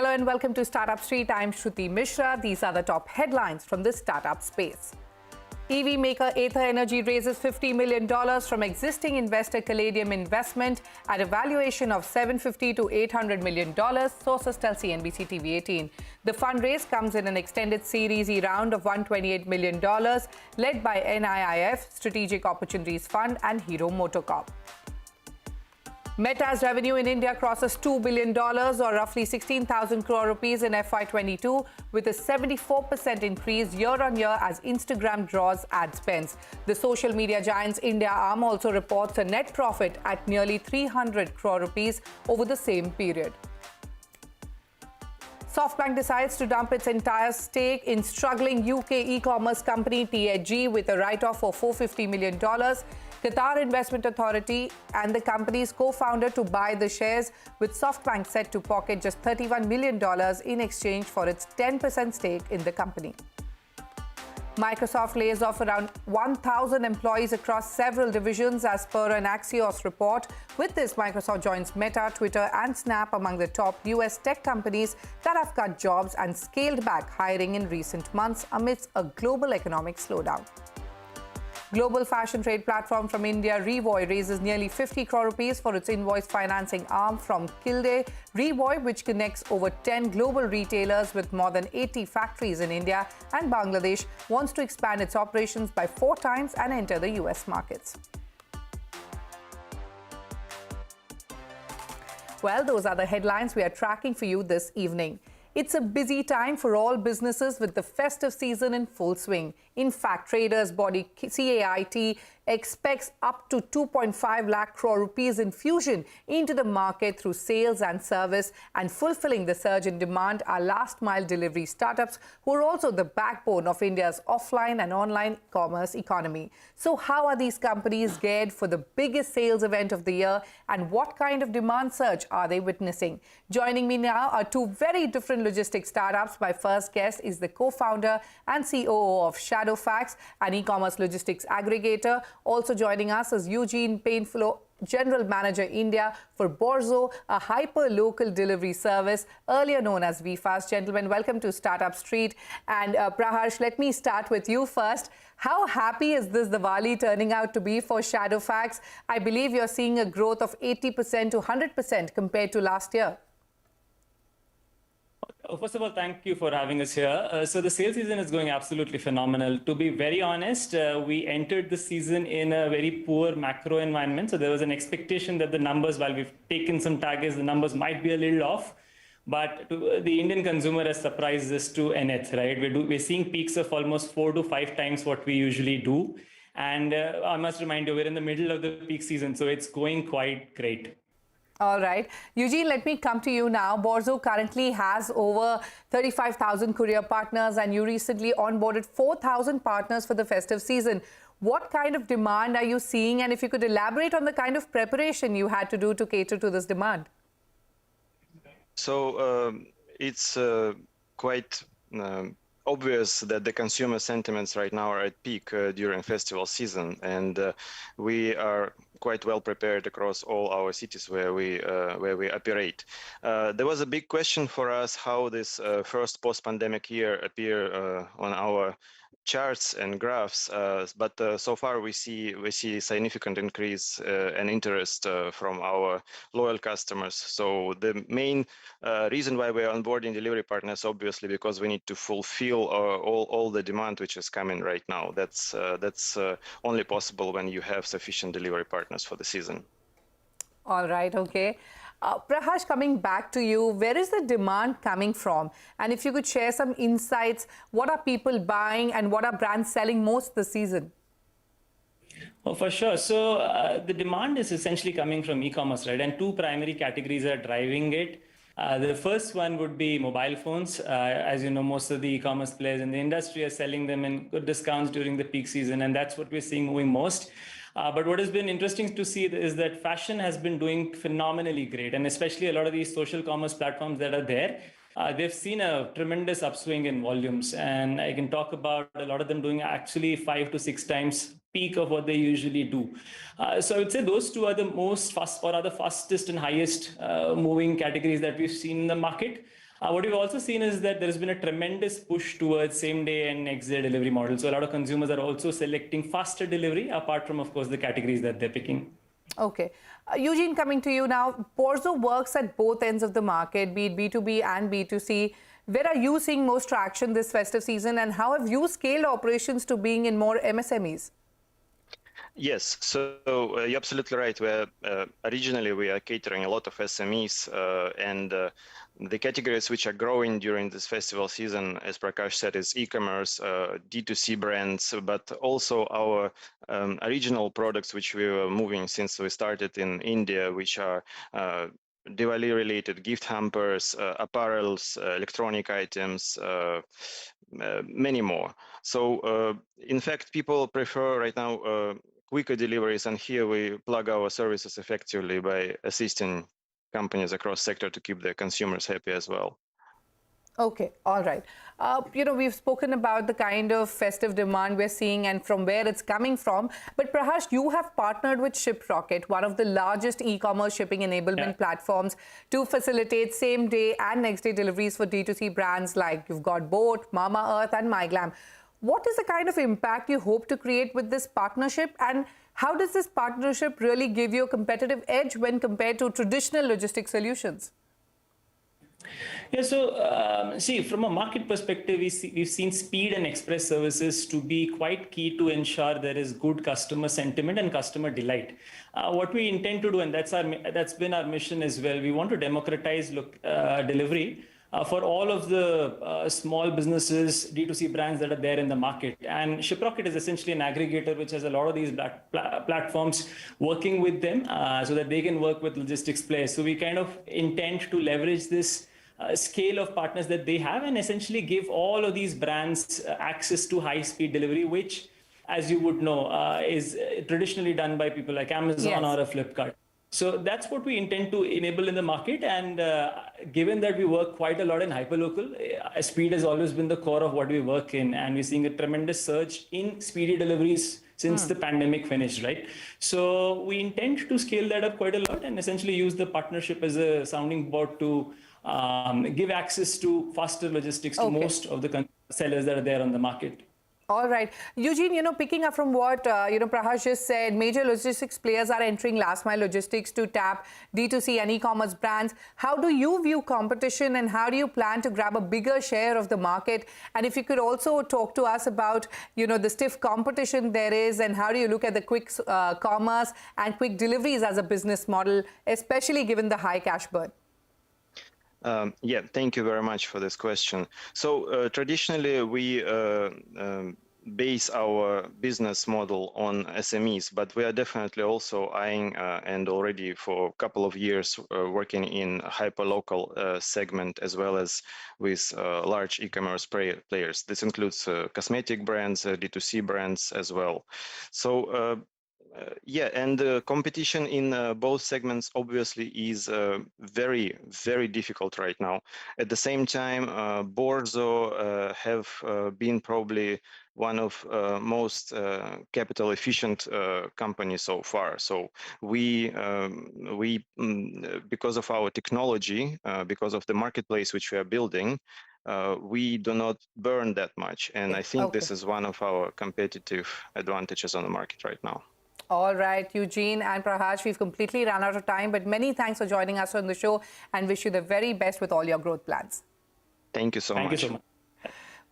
Hello and welcome to Startup Street. I'm Shruti Mishra. These are the top headlines from the startup space. EV maker Ather Energy raises $50 million from existing investor Caladium Investment at a valuation of $750 to $800 million, sources tell CNBC-TV18. The fundraise comes in an extended Series E round of $128 million, led by NIIF, Strategic Opportunities Fund and Hero Motocorp. Meta's revenue in India crosses $2 billion or roughly 16,000 crore rupees in FY22 with a 74% increase year-on-year as Instagram draws ad spends. The social media giant's India arm also reports a net profit at nearly 300 crore rupees over the same period. SoftBank decides to dump its entire stake in struggling UK e-commerce company THG with a write-off of $450 million. Qatar Investment Authority and the company's co-founder to buy the shares, with SoftBank set to pocket just $31 million in exchange for its 10% stake in the company. Microsoft lays off around 1,000 employees across several divisions as per an Axios report. With this, Microsoft joins Meta, Twitter and Snap among the top US tech companies that have cut jobs and scaled back hiring in recent months amidst a global economic slowdown. Global fashion trade platform from India, Revoy, raises nearly 50 crore rupees for its invoice financing arm from Kilde. Revoy, which connects over 10 global retailers with more than 80 factories in India and Bangladesh, wants to expand its operations by 4 times and enter the US markets. Well, those are the headlines we are tracking for you this evening. It's a busy time for all businesses with the festive season in full swing. In fact, traders body CAIT expects up to 2.5 lakh crore rupees infusion into the market through sales and service, and fulfilling the surge in demand are last mile delivery startups who are also the backbone of India's offline and online commerce economy. So how are these companies geared for the biggest sales event of the year, and what kind of demand surge are they witnessing? Joining me now are two very different logistics startups. My first guest is the co-founder and COO of Shadowfax, an e-commerce logistics aggregator. Also joining us is Eugene, Panfilov, General Manager India for Borzo, a hyper-local delivery service, earlier known as VFast. Gentlemen, welcome to Startup Street. And Praharsh, let me start with you first. How happy is this Diwali turning out to be for Shadowfax? I believe you're seeing a growth of 80% to 100% compared to last year. First of all, thank you for having us here. So the sales season is going absolutely phenomenal. To be very honest, we entered the season in a very poor macro environment. So there was an expectation that the numbers, while we've taken some targets, the numbers might be a little off. But the Indian consumer has surprised us to nth, right? We're seeing peaks of almost 4 to 5 times what we usually do. And I must remind you, we're in the middle of the peak season, so it's going quite great. All right. Eugene, let me come to you now. Borzo currently has over 35,000 courier partners, and you recently onboarded 4,000 partners for the festive season. What kind of demand are you seeing? And if you could elaborate on the kind of preparation you had to do to cater to this demand. So it's quite obvious that the consumer sentiments right now are at peak during festival season, and we are quite well prepared across all our cities where we operate. There was a big question for us how this first post-pandemic year appear on our charts and graphs, but so far we see significant increase and interest from our loyal customers. So the main reason why we are onboarding delivery partners, obviously, because we need to fulfill all the demand which is coming right now. That's only possible when you have sufficient delivery partners for the season. All right, okay. Praharsh, coming back to you, where is the demand coming from? And if you could share some insights, what are people buying and what are brands selling most this season? Oh, for sure. So the demand is essentially coming from e-commerce, right? And 2 primary categories are driving it. The first one would be mobile phones. As you know, most of the e-commerce players in the industry are selling them in good discounts during the peak season, and that's what we're seeing moving most. But what has been interesting to see is that fashion has been doing phenomenally great, and especially a lot of these social commerce platforms that are there, they've seen a tremendous upswing in volumes. And I can talk about a lot of them doing actually 5 to 6 times peak of what they usually do. So I would say those two are the most fast, or are the fastest and highest moving categories that we've seen in the market. What we've also seen is that there's been a tremendous push towards same day and next day delivery models. So a lot of consumers are also selecting faster delivery, apart from, of course, the categories that they're picking. Okay. Eugene, coming to you now. Borzo works at both ends of the market, be it B2B and B2C. Where are you seeing most traction this festive season, and how have you scaled operations to being in more MSMEs? Yes, so you're absolutely right. Originally we are catering a lot of SMEs, and the categories which are growing during this festival season, as Praharsh said, is e-commerce, D2C brands, but also our original products which we were moving since we started in India, which are Diwali-related gift hampers, apparels, electronic items, many more. So, in fact, people prefer right now quicker deliveries, and here we plug our services effectively by assisting companies across sector to keep their consumers happy as well. Okay, all right. We've spoken about the kind of festive demand we're seeing and from where it's coming from. But Praharsh, you have partnered with ShipRocket, one of the largest e-commerce shipping enablement platforms, to facilitate same-day and next-day deliveries for D2C brands like you've got Boat, Mamaearth, and MyGlam. What is the kind of impact you hope to create with this partnership, and how does this partnership really give you a competitive edge when compared to traditional logistics solutions? Yeah, so see, from a market perspective, we've seen speed and express services to be quite key to ensure there is good customer sentiment and customer delight. What we intend to do, and that's been our mission as well, we want to democratize delivery for all of the small businesses, D2C brands that are there in the market. And ShipRocket is essentially an aggregator which has a lot of these platforms working with them so that they can work with logistics players. So we kind of intend to leverage this scale of partners that they have and essentially give all of these brands access to high-speed delivery, which, as you would know, is traditionally done by people like Amazon or a Flipkart. So that's what we intend to enable in the market. And given that we work quite a lot in hyperlocal, speed has always been the core of what we work in. And we're seeing a tremendous surge in speedy deliveries since the pandemic finished, right? So we intend to scale that up quite a lot and essentially use the partnership as a sounding board to give access to faster logistics to most of the sellers that are there on the market. All right. Eugene, picking up from what, Praharsh just said, major logistics players are entering last mile logistics to tap D2C and e-commerce brands. How do you view competition, and how do you plan to grab a bigger share of the market? And if you could also talk to us about, the stiff competition there is, and how do you look at the quick commerce and quick deliveries as a business model, especially given the high cash burn? Yeah, thank you very much for this question. So traditionally, we base our business model on SMEs, but we are definitely also eyeing and already for a couple of years working in a hyperlocal segment, as well as with large e-commerce players. This includes cosmetic brands, D2C brands as well. So yeah, and the competition in both segments obviously is very, very difficult right now. At the same time, Borzo have been probably one of most capital efficient companies so far. So we because of our technology, because of the marketplace which we are building, we do not burn that much. And I think this is one of our competitive advantages on the market right now. All right, Eugene and Praharsh, we've completely run out of time, but many thanks for joining us on the show, and wish you the very best with all your growth plans. Thank you so much. Thank you so much.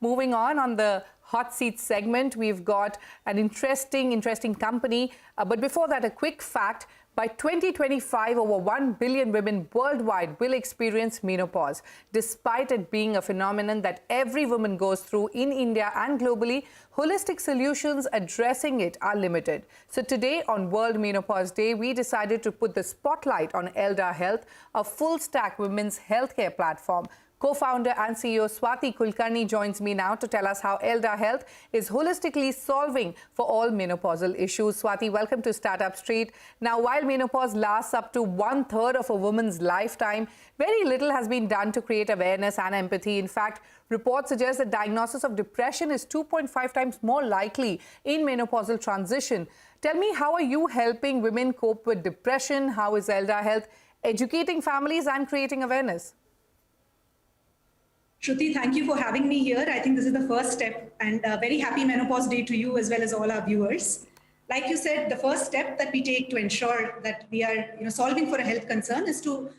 Moving on the hot seat segment, we've got an interesting company. But before that, a quick fact. By 2025, over 1 billion women worldwide will experience menopause. Despite it being a phenomenon that every woman goes through in India and globally, holistic solutions addressing it are limited. So today, on World Menopause Day, we decided to put the spotlight on Elda Health, a full-stack women's healthcare platform. Co-founder and CEO Swathi Kulkarni joins me now to tell us how Elda Health is holistically solving for all menopausal issues. Swathi, welcome to Startup Street. Now, while menopause lasts up to 1/3 of a woman's lifetime, very little has been done to create awareness and empathy. In fact, reports suggest that diagnosis of depression is 2.5 times more likely in menopausal transition. Tell me, how are you helping women cope with depression? How is Elda Health educating families and creating awareness? Shruti, thank you for having me here. I think this is the first step, and a very happy Menopause Day to you as well as all our viewers. Like you said, the first step that we take to ensure that we are solving for a health concern is to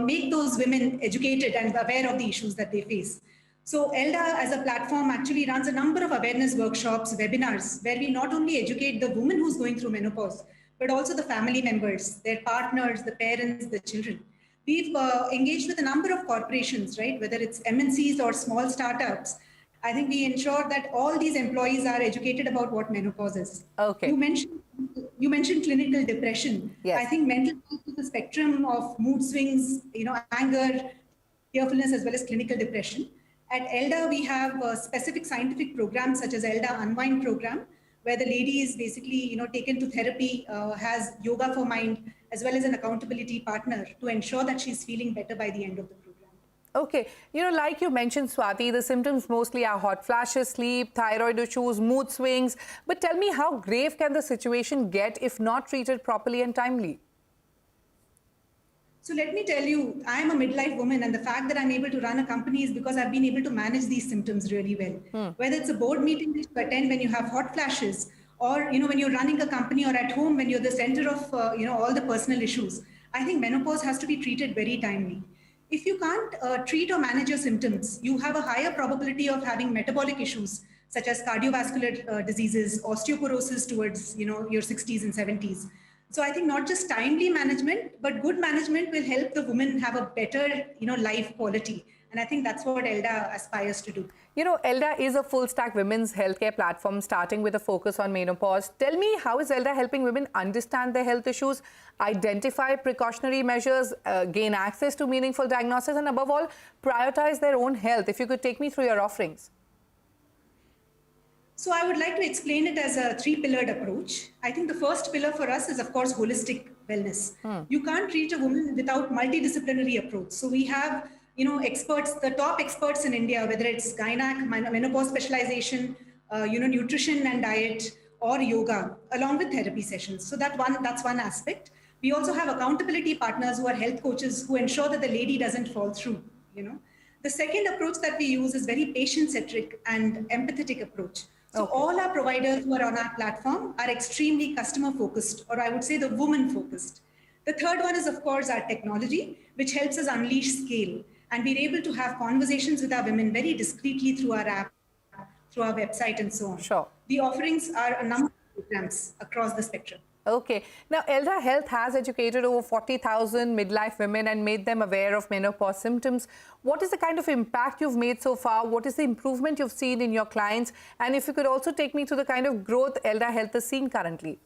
make those women educated and aware of the issues that they face. So Elda as a platform actually runs a number of awareness workshops, webinars, where we not only educate the woman who's going through menopause, but also the family members, their partners, the parents, the children. We've engaged with a number of corporations, right? Whether it's MNCs or small startups. I think we ensure that all these employees are educated about what menopause is. Okay. You mentioned clinical depression. Yes. I think mental health is a spectrum of mood swings, anger, fearfulness, as well as clinical depression. At Elda, we have specific scientific programs such as Elda Unwind program, where the lady is basically taken to therapy, has yoga for mind, as well as an accountability partner to ensure that she's feeling better by the end of the program. Okay, like you mentioned, Swathi, the symptoms mostly are hot flashes, sleep, thyroid issues, mood swings. But tell me, how grave can the situation get if not treated properly and timely? So let me tell you, I'm a midlife woman, and the fact that I'm able to run a company is because I've been able to manage these symptoms really well. Whether it's a board meeting that you attend when you have hot flashes, or when you're running a company, or at home when you're the center of all the personal issues, I think menopause has to be treated very timely. If you can't treat or manage your symptoms, you have a higher probability of having metabolic issues such as cardiovascular diseases, osteoporosis towards your 60s and 70s. So I think not just timely management, but good management will help the woman have a better life quality. And I think that's what Elda aspires to do. Elda is a full-stack women's healthcare platform starting with a focus on menopause. Tell me, how is Elda helping women understand their health issues, identify precautionary measures, gain access to meaningful diagnosis, and above all, prioritize their own health? If you could take me through your offerings. So I would like to explain it as a three-pillared approach. I think the first pillar for us is, of course, holistic wellness. You can't treat a woman without multidisciplinary approach. So we have experts, the top experts in India, whether it's gynec, menopause specialization, nutrition and diet, or yoga, along with therapy sessions. So that's one aspect. We also have accountability partners who are health coaches who ensure that the lady doesn't fall through. The second approach that we use is very patient-centric and empathetic approach. So all our providers who are on our platform are extremely customer-focused, or I would say the woman-focused. The third one is, of course, our technology, which helps us unleash scale. And we're able to have conversations with our women very discreetly through our app, through our website, and so on. Sure. The offerings are a number of programs across the spectrum. Okay. Now, Elda Health has educated over 40,000 midlife women and made them aware of menopause symptoms. What is the kind of impact you've made so far? What is the improvement you've seen in your clients? And if you could also take me through the kind of growth Elda Health is seeing currently.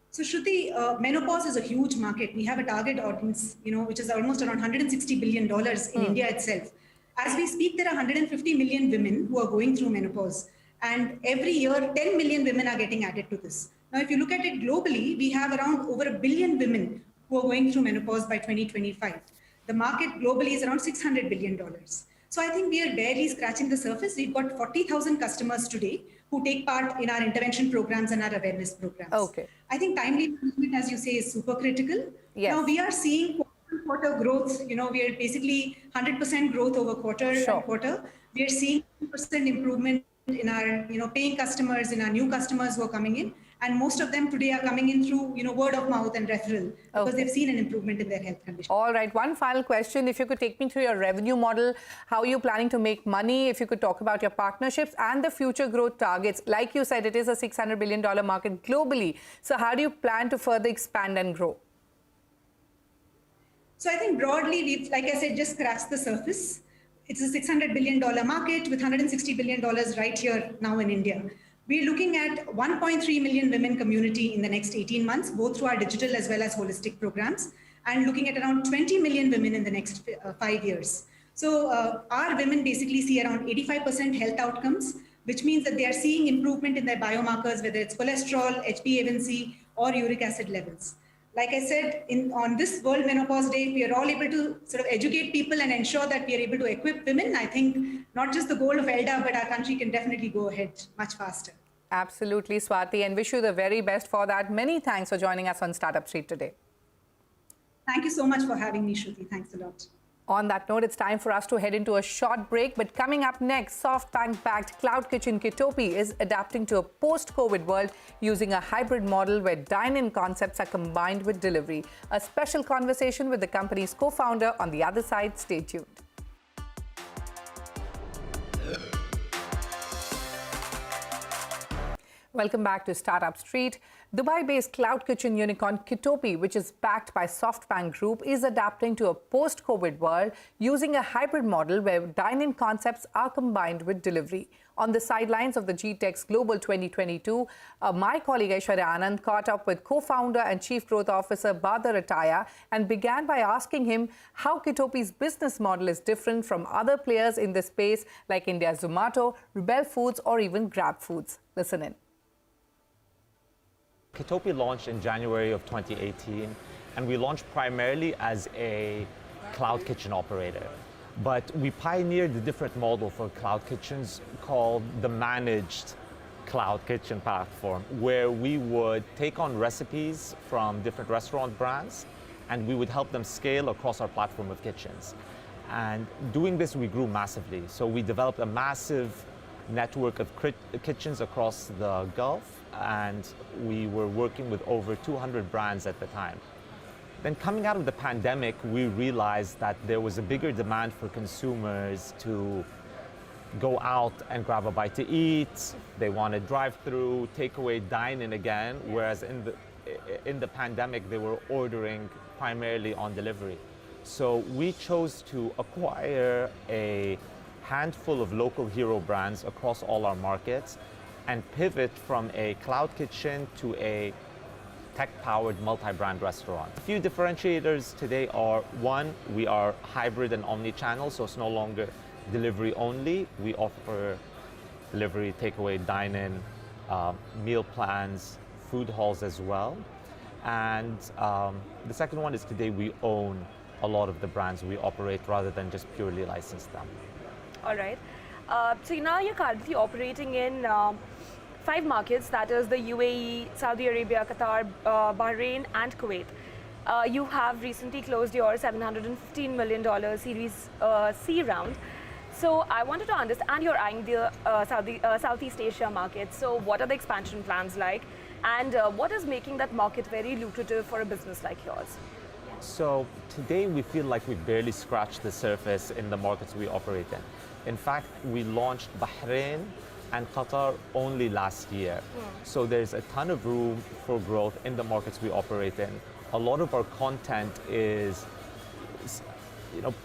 So Shruti, menopause is a huge market. We have a target audience, which is almost around $160 billion in India itself. As we speak, there are 150 million women who are going through menopause. And every year, 10 million women are getting added to this. Now, if you look at it globally, we have around over 1 billion women who are going through menopause by 2025. The market globally is around $600 billion. So I think we are barely scratching the surface. We've got 40,000 customers today who take part in our intervention programs and our awareness programs. Okay. I think timely management, as you say, is super critical. Yes. Now we are seeing quarter growth. We are basically 100% growth over quarter and quarter. We are seeing 100% improvement in our paying customers, in our new customers who are coming in, and most of them today are coming in through word of mouth and referral because they've seen an improvement in their health condition. All right, one final question. If you could take me through your revenue model, how are you planning to make money? If you could talk about your partnerships and the future growth targets. Like you said, it is a $600 billion market globally. So how do you plan to further expand and grow? So I think broadly, we've, like I said, just scratched the surface. It's a $600 billion market with $160 billion right here now in India. We're looking at 1.3 million women community in the next 18 months, both through our digital as well as holistic programs, and looking at around 20 million women in the next 5 years. So our women basically see around 85% health outcomes, which means that they are seeing improvement in their biomarkers, whether it's cholesterol, HbA1c, or uric acid levels. Like I said, on this World Menopause Day, we are all able to sort of educate people and ensure that we are able to equip women. I think not just the goal of Elda, but our country can definitely go ahead much faster. Absolutely, Swathi, and wish you the very best for that. Many thanks for joining us on Startup Street today. Thank you so much for having me, Shruti. Thanks a lot. On that note, it's time for us to head into a short break. But coming up next, SoftBank-backed cloud kitchen Kitopi is adapting to a post-COVID world using a hybrid model where dine-in concepts are combined with delivery. A special conversation with the company's co-founder on the other side. Stay tuned. Welcome back to Startup Street. Dubai-based cloud kitchen unicorn Kitopi, which is backed by SoftBank Group, is adapting to a post-COVID world using a hybrid model where dine-in concepts are combined with delivery. On the sidelines of the GTEx Global 2022, my colleague Aishwarya Anand caught up with co-founder and Chief Growth Officer Badar Ataya and began by asking him how Kitopi's business model is different from other players in the space like India's Zomato, Rebel Foods, or even Grab Foods. Listen in. Kitopi launched in January of 2018, and we launched primarily as a cloud kitchen operator. But we pioneered a different model for cloud kitchens called the managed cloud kitchen platform, where we would take on recipes from different restaurant brands, and we would help them scale across our platform of kitchens. And doing this, we grew massively. So we developed a massive network of kitchens across the Gulf, and we were working with over 200 brands at the time. Then coming out of the pandemic, we realized that there was a bigger demand for consumers to go out and grab a bite to eat. They wanted drive-through, takeaway, dine-in again, whereas in the pandemic, they were ordering primarily on delivery. So we chose to acquire a handful of local hero brands across all our markets and pivot from a cloud kitchen to a tech-powered multi-brand restaurant. A few differentiators today are, one, we are hybrid and omni-channel, so it's no longer delivery only. We offer delivery, takeaway, dine-in, meal plans, food halls as well. And the second one is today we own a lot of the brands we operate rather than just purely license them. All right. So now you're currently operating in 5 markets, that is the UAE, Saudi Arabia, Qatar, Bahrain, and Kuwait. You have recently closed your $715 million Series C round. So I wanted to understand, and you're eyeing the Southeast Asia market. So what are the expansion plans like? And what is making that market very lucrative for a business like yours? So today we feel like we've barely scratched the surface in the markets we operate in. In fact, we launched Bahrain and Qatar only last year. So there's a ton of room for growth in the markets we operate in. A lot of our content is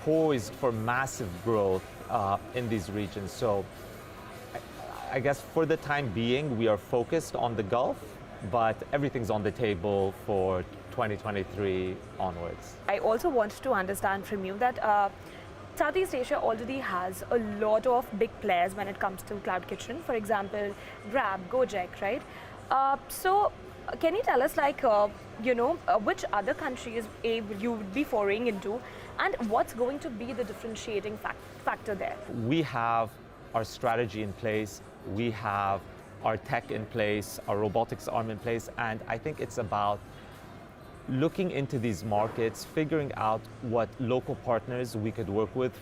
poised for massive growth in these regions. So I guess for the time being, we are focused on the Gulf, but everything's on the table for 2023 onwards. I also want to understand from you that Southeast Asia already has a lot of big players when it comes to cloud kitchen. For example, Grab, Gojek, right? So can you tell us, like, which other countries you would be foraying into, and what's going to be the differentiating factor there? We have our strategy in place. We have our tech in place, our robotics arm in place, and I think it's about looking into these markets, figuring out what local partners we could work with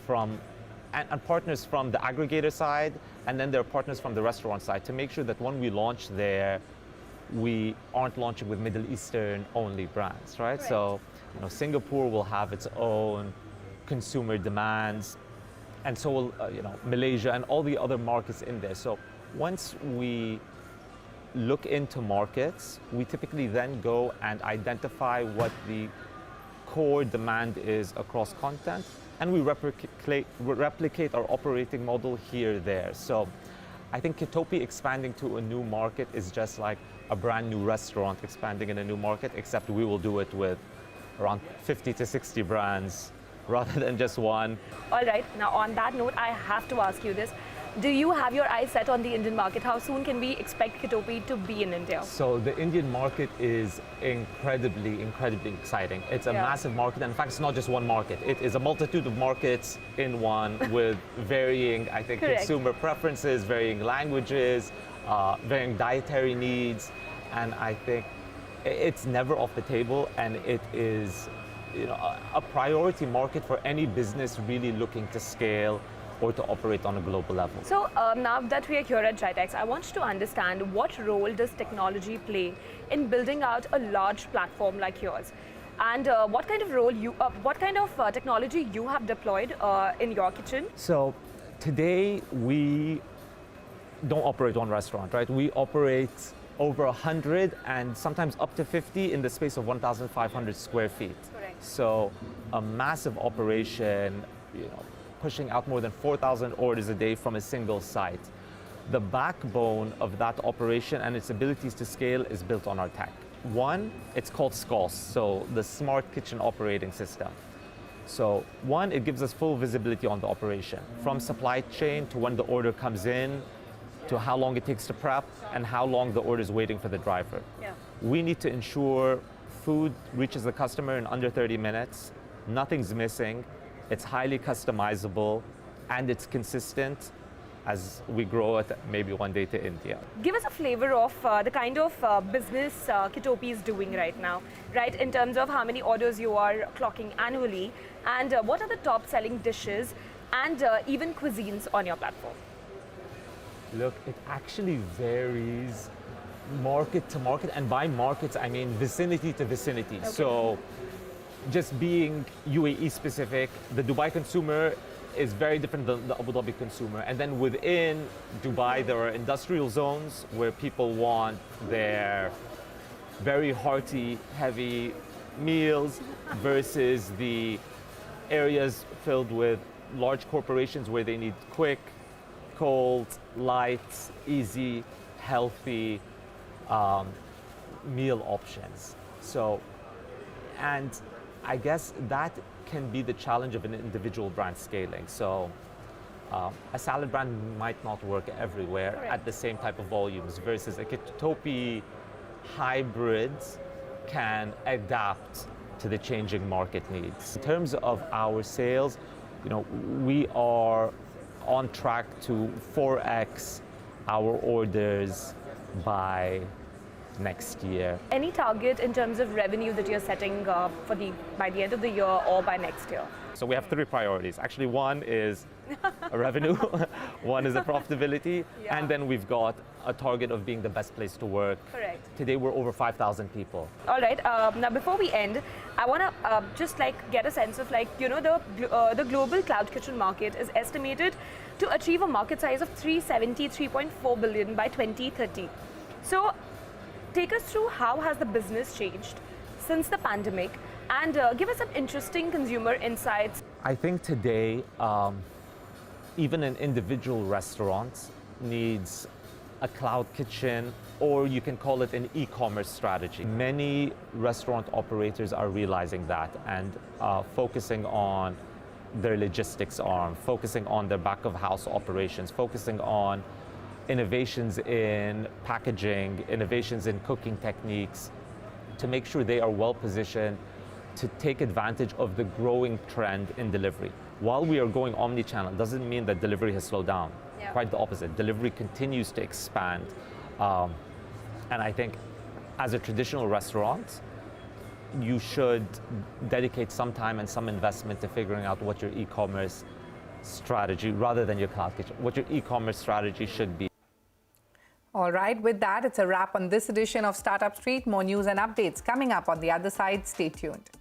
and partners from the aggregator side, and then there are partners from the restaurant side to make sure that when we launch there, we aren't launching with Middle Eastern only brands, right? So, Singapore will have its own consumer demands, and so will, Malaysia and all the other markets in there. So once we look into markets, we typically then go and identify what the core demand is across content, and we replicate our operating model here, there. So I think Kitopi expanding to a new market is just like a brand new restaurant expanding in a new market, except we will do it with around 50 to 60 brands rather than just one. All right, now on that note, I have to ask you this. Do you have your eyes set on the Indian market? How soon can we expect Kitopi to be in India? So the Indian market is incredibly exciting. It's a massive market. And in fact, it's not just one market. It is a multitude of markets in one with varying, I think, consumer preferences, varying languages, varying dietary needs. And I think it's never off the table, and it is a priority market for any business really looking to scale or to operate on a global level. So now that we are here at Shadowfax, I want to understand what role does technology play in building out a large platform like yours, and what kind of technology you have deployed in your kitchen? So today we don't operate one restaurant, right? We operate over 100 and sometimes up to 50 in the space of 1,500 square feet. Correct. So a massive operation, pushing out more than 4,000 orders a day from a single site. The backbone of that operation and its abilities to scale is built on our tech. One, it's called SCOS, so the Smart Kitchen Operating System. So one, it gives us full visibility on the operation, from supply chain to when the order comes in, to how long it takes to prep and how long the order is waiting for the driver. Yeah. We need to ensure food reaches the customer in under 30 minutes, nothing's missing, it's highly customizable, and it's consistent as we grow it maybe one day to India. Give us a flavor of the kind of business Kitopi is doing right now, right? In terms of how many orders you are clocking annually, and what are the top selling dishes and even cuisines on your platform? Look, it actually varies market to market, and by markets I mean vicinity to vicinity. Okay. So just being UAE specific, the Dubai consumer is very different than the Abu Dhabi consumer. And then within Dubai, there are industrial zones where people want their very hearty, heavy meals versus the areas filled with large corporations where they need quick, cold, light, easy, healthy meal options. So, and I guess that can be the challenge of an individual brand scaling. So a salad brand might not work everywhere Correct. at the same type of volumes versus a Kitopi hybrid can adapt to the changing market needs. In terms of our sales, we are on track to 4x our orders by next year. Any target in terms of revenue that you're setting by the end of the year or by next year? So we have three priorities. Actually, one is a revenue, one is a profitability, Yeah. and then we've got a target of being the best place to work. Correct. Today we're over 5,000 people. All right. Now, before we end, I want to just get a sense of the global cloud kitchen market is estimated to achieve a market size of 373.4 billion by 2030. So, take us through how has the business changed since the pandemic, and give us some interesting consumer insights. I think today, even an individual restaurant needs a cloud kitchen, or you can call it an e-commerce strategy. Many restaurant operators are realizing that and focusing on their logistics arm, focusing on their back of house operations, focusing on innovations in packaging, innovations in cooking techniques, to make sure they are well positioned to take advantage of the growing trend in delivery. While we are going omni-channel, doesn't mean that delivery has slowed down. Yeah. Quite the opposite. Delivery continues to expand. And I think as a traditional restaurant, you should dedicate some time and some investment to figuring out what your e-commerce strategy, rather than your cloud kitchen, what your e-commerce strategy should be. All right, with that, it's a wrap on this edition of Startup Street. More news and updates coming up on the other side. Stay tuned.